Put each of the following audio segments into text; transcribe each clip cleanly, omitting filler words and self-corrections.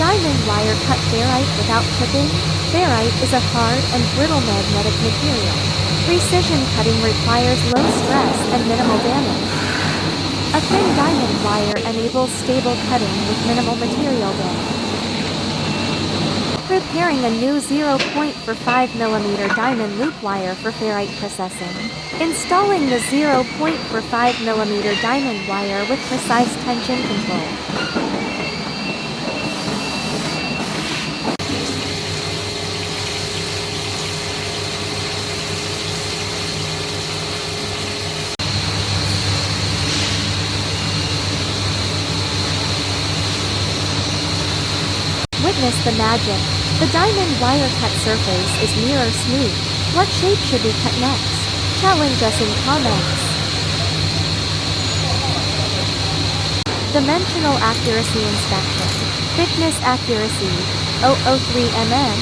diamond wire cut ferrite without chipping. Ferrite is a hard and brittle magnetic material. Precision cutting requires low stress and minimal damage. A thin diamond wire enables stable cutting with minimal material damage. Preparing a new 0.45mm diamond loop wire for ferrite processing. Installing the 0.45mm diamond wire with precise tension control. Witness the magic. The diamond wire cut surface is mirror smooth. What shape should we cut next? Challenge us in comments. Dimensional accuracy inspection. Thickness accuracy, 003 mm.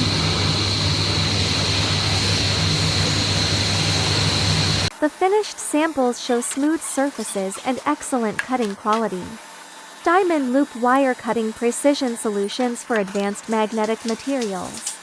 The finished samples show smooth surfaces and excellent cutting quality. Diamond loop wire cutting precision solutions for advanced magnetic materials.